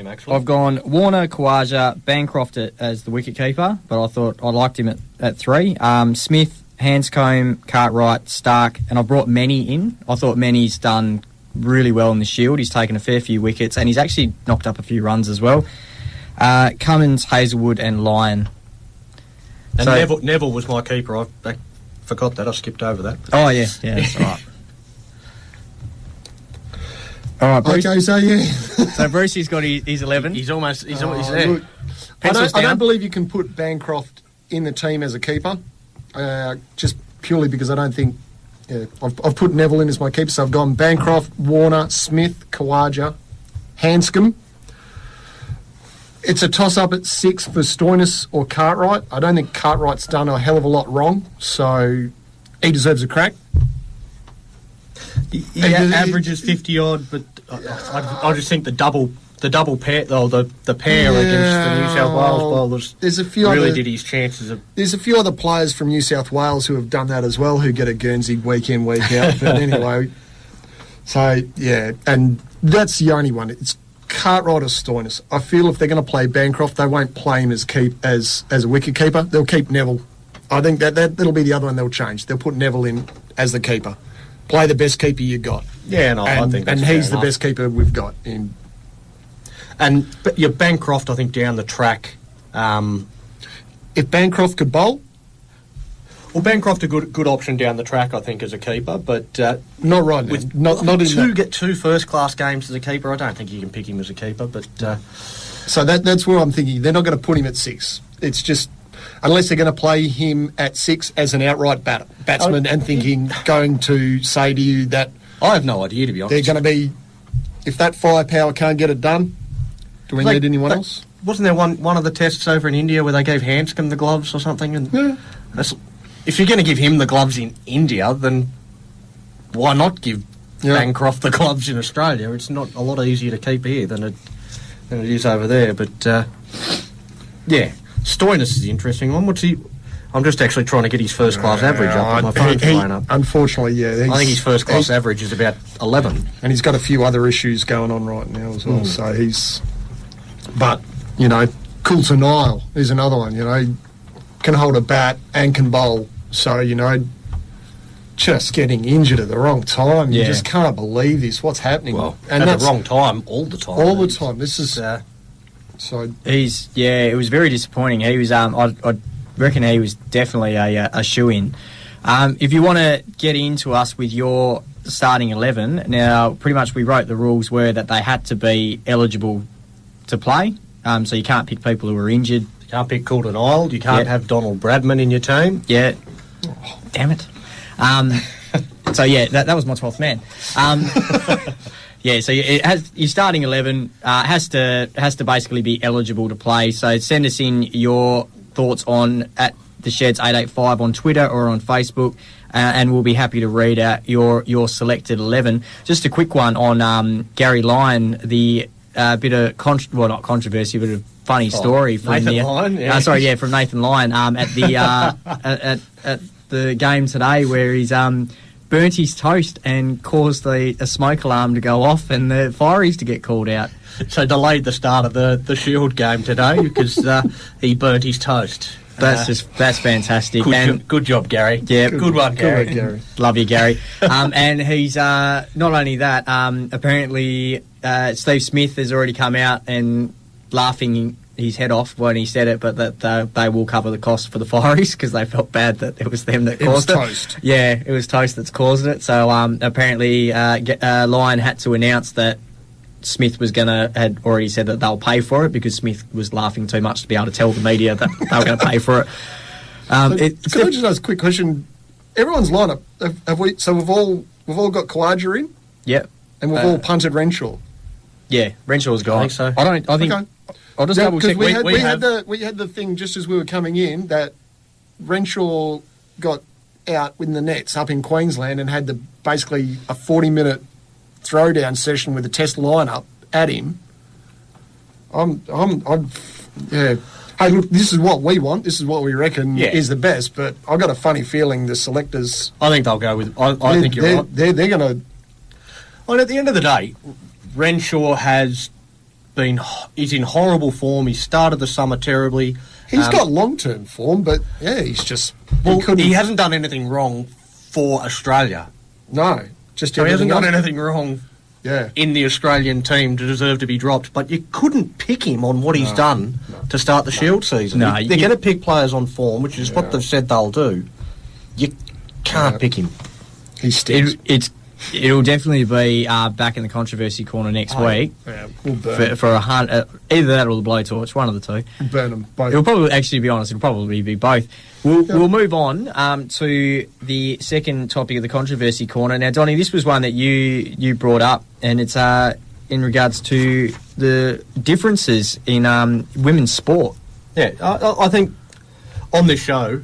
actually. I've gone Warner, Kawaja, Bancroft as the wicket keeper, but I thought I liked him at 3. Smith, Hanscombe, Cartwright, Stark, and I brought Many in. I thought Many's done really well in the Shield. He's taken a fair few wickets, and he's actually knocked up a few runs as well. Cummins, Hazelwood, and Lyon. And so, Neville was my keeper. I forgot that. I skipped over that. Oh, yeah, that's all right. All right, Bruce. Okay, so yeah. So Brucey's got his 11. He's almost there. Look, I don't believe you can put Bancroft in the team as a keeper, just purely because I don't think... Yeah, I've put Neville in as my keeper, so I've gone Bancroft, Warner, Smith, Kawaja, Hanscombe. It's a toss-up at 6 for Stoinis or Cartwright. I don't think Cartwright's done a hell of a lot wrong, so he deserves a crack. He averages 50 odd, but I just think the double pair, the pair against the New South Wales bowlers, did his chances of. There's a few other players from New South Wales who have done that as well, who get a Guernsey week in, week out. But anyway, so yeah, and that's the only one. It's Cartwright or Stoinis. I feel if they're going to play Bancroft, they won't play him as a wicket keeper. They'll keep Neville. I think that'll be the other one they'll change. They'll put Neville in as the keeper. Play the best keeper you got. Yeah, no, I think that's and he's fair the best keeper we've got. But your Bancroft, I think, down the track. If Bancroft could bowl, well, Bancroft a good option down the track, I think, as a keeper, but not right now. Not in get 2 first-class games as a keeper. I don't think you can pick him as a keeper, but so that's where I'm thinking they're not going to put him at 6. It's just. Unless they're going to play him at 6 as an outright batsman and going to say to you that... I have no idea, to be honest. They're going to be... If that firepower can't get it done, do we need anyone else? Wasn't there one of the tests over in India where they gave Hanscombe the gloves or something? And if you're going to give him the gloves in India, then why not give Bancroft the gloves in Australia? It's not a lot easier to keep here than it is over there. But, yeah... Stoinis is the interesting one. What's he? I'm just actually trying to get his first-class average up on my phone's playing up. Unfortunately, yeah. I think his first-class average is about 11. And he's got a few other issues going on right now as well, so he's... But, Coulter Nile is another one, can hold a bat and can bowl. So, just getting injured at the wrong time. You just can't believe this. What's happening? Well, and at the wrong time, all the time. All the time. This is... So it was very disappointing. He was, I reckon he was definitely a shoe-in. If you want to get into us with your starting 11, now pretty much we wrote the rules were that they had to be eligible to play. So you can't pick people who are injured. You can't pick Coulter Nile. You can't have Donald Bradman in your team. Yeah. Oh, damn it. So that was my 12th man. Yeah, so your starting 11 has to basically be eligible to play. So send us in your thoughts on at the Sheds 885 on Twitter or on Facebook, and we'll be happy to read out your selected 11. Just a quick one on Gary Lyon, the bit of not controversy, but a funny story from Nathan Lyon. From Nathan Lyon at the at the game today where he's burnt his toast and caused a smoke alarm to go off and the fireys to get called out. So delayed the start of the Shield game today because he burnt his toast. That's fantastic. Good job, Gary. Yeah, good one, Gary. Gary. Love you, Gary. And he's not only that. Apparently, Steve Smith has already come out and laughing his head off when he said it, but that they will cover the cost for the fireys because they felt bad that it was them that caused it. It was toast. Yeah, it was toast that's caused it. So apparently, Lyon had to announce that Smith had already said that they'll pay for it because Smith was laughing too much to be able to tell the media that they were going to pay for it. Can I just ask a quick question? Everyone's lineup, have we? So we've all got Kawaja in. Yep. And we've all punted Renshaw. Yeah, Renshaw's gone. I think so. I think. Okay. I'll just double check. We had the thing just as we were coming in that Renshaw got out in the nets up in Queensland and had basically a 40-minute throwdown session with a test lineup at him. Yeah. Hey, look, this is what we want. This is what we reckon is the best. But I've got a funny feeling the selectors. I think they'll go with. I think you're right. They're going to. Well, at the end of the day, Renshaw has he's in horrible form. He started the summer terribly. He's got long-term form, but yeah, he's just... he hasn't done anything wrong for Australia. No, just he hasn't done else. anything wrong in the Australian team to deserve to be dropped, but you couldn't pick him on what he's done to start the Shield season. No, they're going to pick players on form, which is what they've said they'll do. You can't pick him. He stinks. It'll definitely be back in the controversy corner next week. Yeah, we'll burn for either that or the blowtorch, one of the two. We'll burn them both. It'll probably, actually, to be honest, it'll probably be both. We'll move on to the second topic of the controversy corner. Now, Donnie, this was one that you brought up, and it's in regards to the differences in women's sport. Yeah, I think on this show,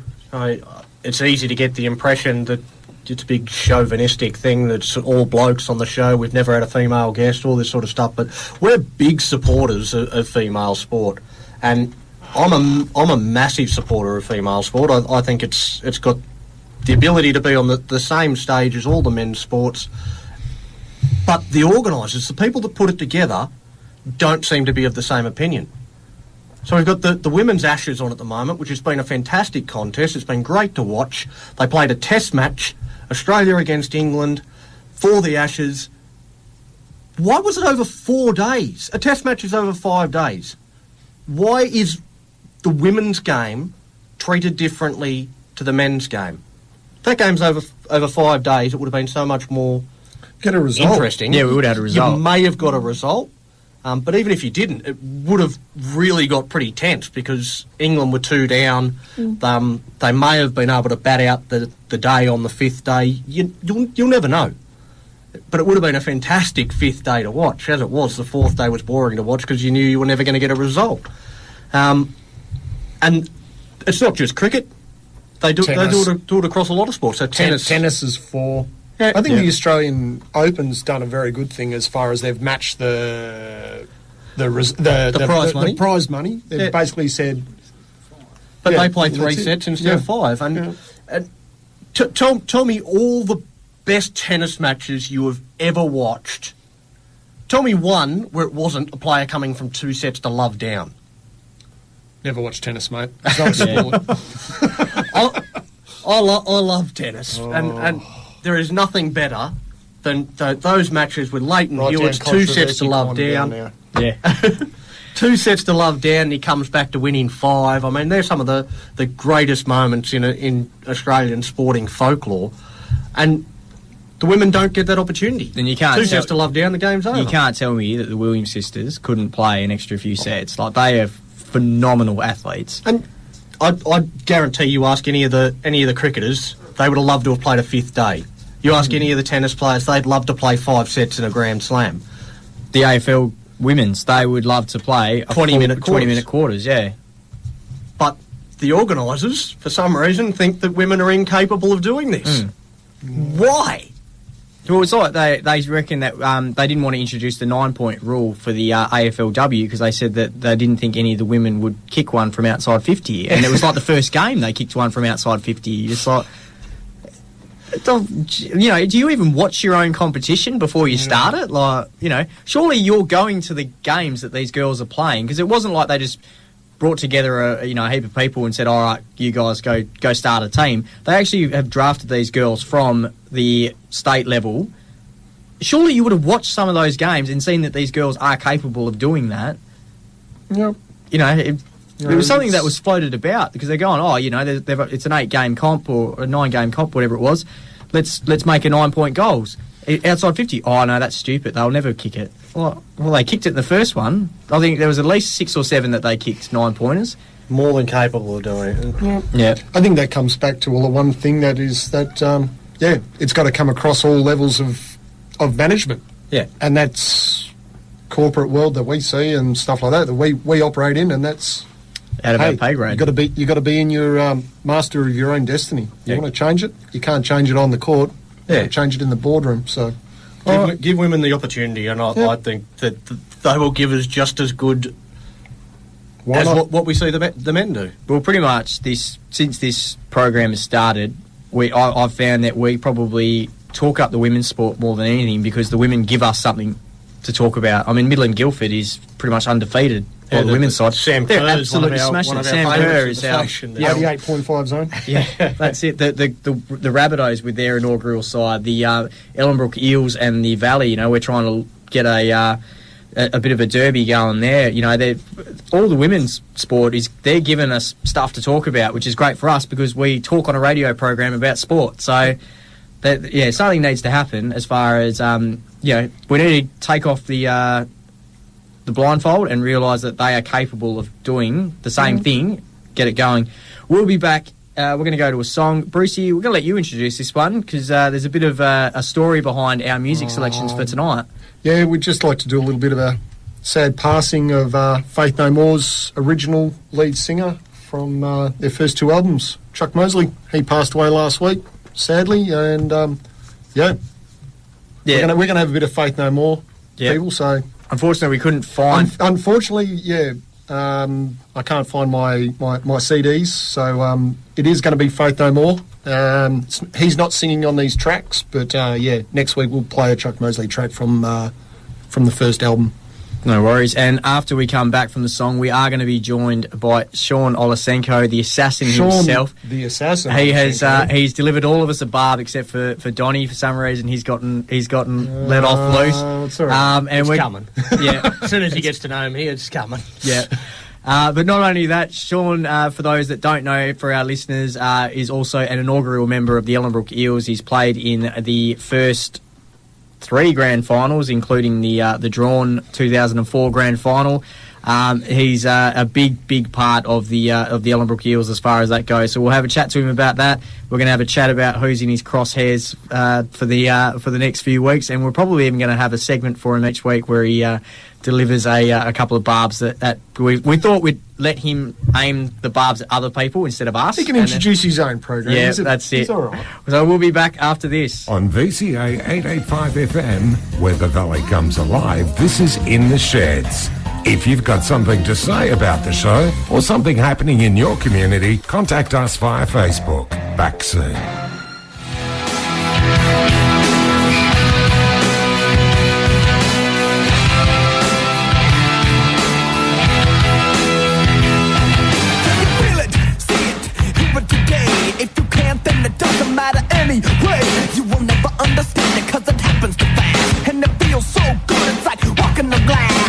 it's easy to get the impression that it's a big chauvinistic thing that's all blokes on the show. We've never had a female guest, all this sort of stuff. But we're big supporters of female sport, and I'm a massive supporter of female sport. I think it's got the ability to be on the same stage as all the men's sports. But the organisers, the people that put it together, don't seem to be of the same opinion. So we've got the Women's Ashes on at the moment, which has been a fantastic contest. It's been great to watch. They played a test match, Australia against England, for the Ashes. Why was it over 4 days? A test match is over 5 days. Why is the women's game treated differently to the men's game? If that game's over 5 days, it would have been so much more interesting. Yeah, we would have had a result. You may have got a result. But even if you didn't, it would have really got pretty tense because England were 2 down. They may have been able to bat out the day on the 5th day. You'll never know. But it would have been a fantastic 5th day to watch. As it was, the 4th day was boring to watch because you knew you were never going to get a result. And it's not just cricket. They do it across a lot of sports. So tennis is 4. Yeah, I think the Australian Open's done a very good thing as far as they've matched the prize money. They've basically said, but they play 3 sets instead of 5. And tell me all the best tennis matches you have ever watched. Tell me one where it wasn't a player coming from 2 sets to love down. Never watched tennis, mate. It's not a sport. I love tennis, and there is nothing better than those matches with Leighton Hewitt's 2 sets to love down. Yeah. 2 sets to love down, and he comes back to winning 5. I mean, they're some of the greatest moments in Australian sporting folklore. And the women don't get that opportunity. Then you can't 2 sets to love down, the game's over. You can't tell me that the Williams sisters couldn't play an extra few sets. Like, they are phenomenal athletes. And I guarantee you ask any of the cricketers, they would have loved to have played a 5th day. You ask any of the tennis players, they'd love to play 5 sets in a Grand Slam. The AFL women's, they would love to play 20-minute quarters, yeah. But the organisers, for some reason, think that women are incapable of doing this. Why? Well, it's like they reckon that they didn't want to introduce the 9-point rule for the AFLW because they said that they didn't think any of the women would kick one from outside 50. And it was like the first game they kicked one from outside 50. You just like... do you even watch your own competition before you start it? Like, surely you're going to the games that these girls are playing, because it wasn't like they just brought together a heap of people and said, all right, you guys go start a team. They actually have drafted these girls from the state level. Surely you would have watched some of those games and seen that these girls are capable of doing that. Yep. It was something that was floated about because they're going, it's an 8-game comp or a 9-game comp, whatever it was. Let's make a 9-point goals outside 50. Oh no, that's stupid. They'll never kick it. Well, they kicked it in the first one. I think there was at least 6 or 7 that they kicked 9-pointers. More than capable of doing it. Yeah. I think that comes back to the one thing that is that it's got to come across all levels of management. Yeah, and that's corporate world that we see and stuff like that we operate in, and that's. Out of our pay grade. You got to be in your master of your own destiny. You want to change it, you can't change it on the court. You got to change it in the boardroom. So, give women the opportunity, and I think that they will give us just as good as what we see the men do. Well, pretty much since this program has started, I've found that we probably talk up the women's sport more than anything because the women give us something to talk about. I mean, Midland Guildford is pretty much undefeated on the women's side. Sam They're Kerr is absolutely smashing it. Sam Kerr is our 88.5 zone. Yeah, that's it. The Rabbitohs with their inaugural side, the Ellenbrook Eels and the Valley. You know, we're trying to get a bit of a derby going there. You know, all the women's sport they're giving us stuff to talk about, which is great for us because we talk on a radio program about sport. So, something needs to happen as far as we need to take off the blindfold and realise that they are capable of doing the same thing. Get it going. We'll be back. We're going to go to a song. Brucey, we're going to let you introduce this one because there's a bit of a story behind our music selections for tonight. Yeah, we'd just like to do a little bit of a sad passing of Faith No More's original lead singer from their first 2 albums, Chuck Mosley. He passed away last week, sadly, and we're going to have a bit of Faith No More, people. So unfortunately, we couldn't find. Unfortunately, I can't find my CDs, so it is going to be Faith No More. He's not singing on these tracks, but next week we'll play a Chuck Mosley track from the first album. No worries. And after we come back from the song, we are going to be joined by Sean Oleksenko, the assassin himself. The assassin. He's delivered all of us a barb except for Donnie. For some reason, he's gotten let off loose. It's all right. And we're coming. Yeah. As soon as he gets to know him, it's coming. Yeah. But not only that, Sean, for those that don't know, for our listeners, is also an inaugural member of the Ellenbrook Eels. He's played in the first 3 grand finals, including the drawn 2004 grand final. He's a big part of the Ellenbrook Eels as far as that goes. So we'll have a chat to him about that. We're going to have a chat about who's in his crosshairs for the next few weeks, and we're probably even going to have a segment for him each week where he delivers a couple of barbs that we thought we'd let him aim the barbs at other people instead of us. He can introduce his own program. Yeah, that's it. It's all right. So we'll be back after this. On VCA 885 FM, where the Valley comes alive, this is In the Sheds. If you've got something to say about the show or something happening in your community, contact us via Facebook. Back soon. Anyway, you will never understand it cause it happens too fast. And it feels so good, it's like walking the glass.